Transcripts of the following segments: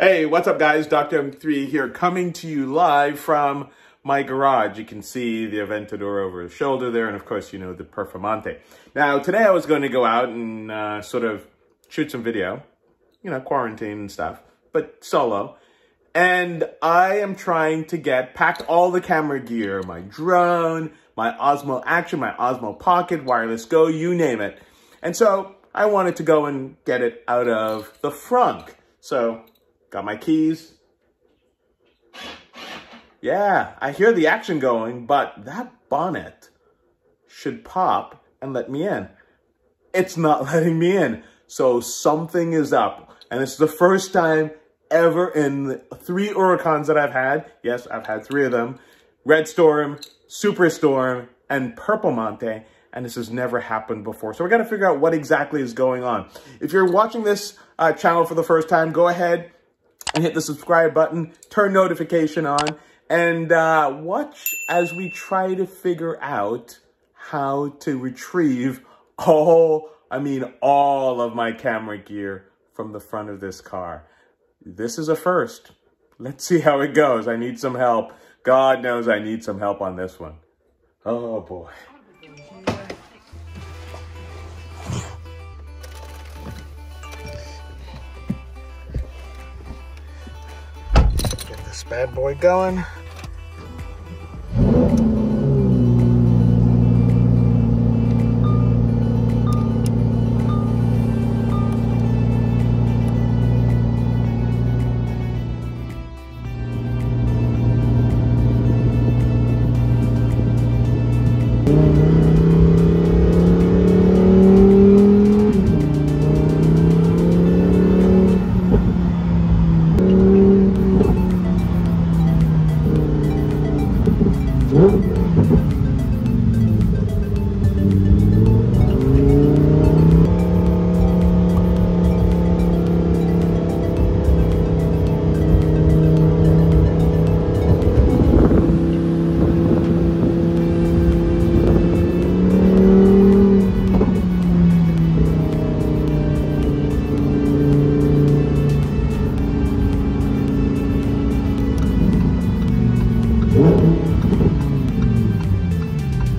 Hey, what's up guys? Dr. M3 here, coming to you live from my garage. You can see the Aventador over his shoulder there, and of course, you know, the Performante. Now, today I was going to go out and sort of shoot some video, you know, quarantine and stuff, but solo. And I am trying to pack all the camera gear, my drone, my Osmo Action, my Osmo Pocket, Wireless Go, you name it. And so I wanted to go and get it out of the front. So, got my keys. Yeah, I hear the action going, but that bonnet should pop and let me in. It's not letting me in. So something is up. And it's the first time ever in the 3 Huracans that I've had. Yes, I've had 3 of them. Red Storm, Superstorm, and Performante. And this has never happened before. So we're going to figure out what exactly is going on. If you're watching this channel for the first time, go ahead and hit the subscribe button, turn notification on, and watch as we try to figure out how to retrieve all of my camera gear from the front of this car. This is a first. Let's see how it goes. I need some help. God knows I need some help on this one. Oh boy. Get this bad boy going.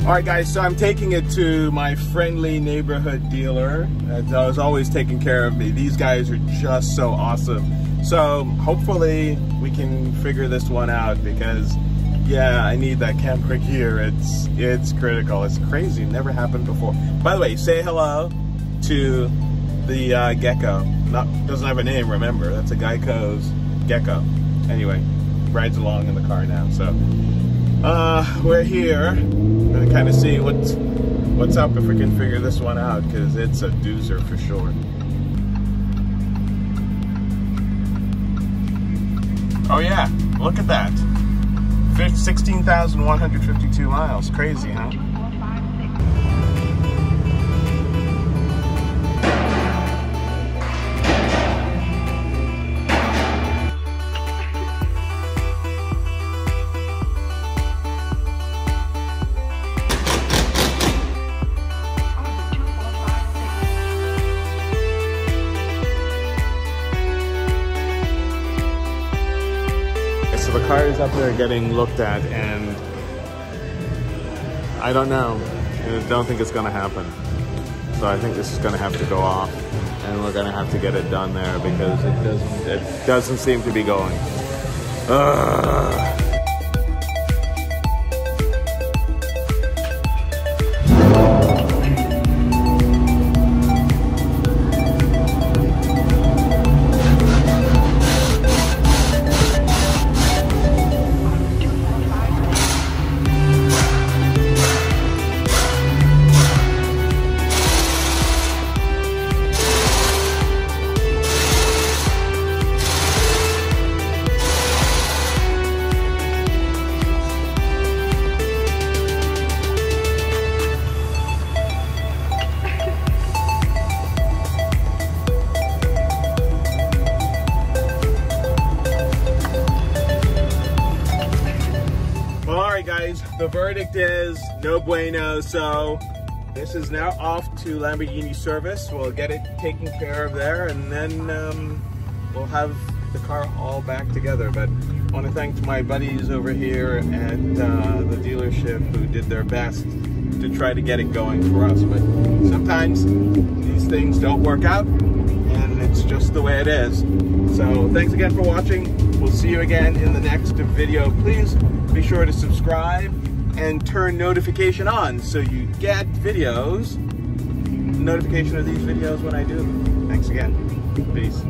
All right, guys, so I'm taking it to my friendly neighborhood dealer that is always taking care of me. These guys are just so awesome. So hopefully we can figure this one out because, yeah, I need that camera gear. It's critical. It's crazy. Never happened before. By the way, say hello to the Gecko. Doesn't have a name, remember. That's a Geico's Gecko. Anyway, rides along in the car now. So we're here. Gonna kind of see what's up if we can figure this one out, because it's a doozer for sure. Oh yeah, look at that. 16,152 miles. Crazy, huh? So the car is up there getting looked at, and I don't know. I don't think it's going to happen. So I think this is going to have to go off, and we're going to have to get it done there because it doesn't seem to be going. Ugh. Guys, the verdict is no bueno, so this is now off to Lamborghini service. We'll get it taken care of there, and then we'll have the car all back together. But I want to thank my buddies over here at the dealership who did their best to try to get it going for us. But sometimes these things don't work out, and it's just the way it is. So thanks again for watching. We'll see you again in the next video. Please be sure to subscribe and turn notification on so you get notification of these videos when I do them. Thanks again. Peace.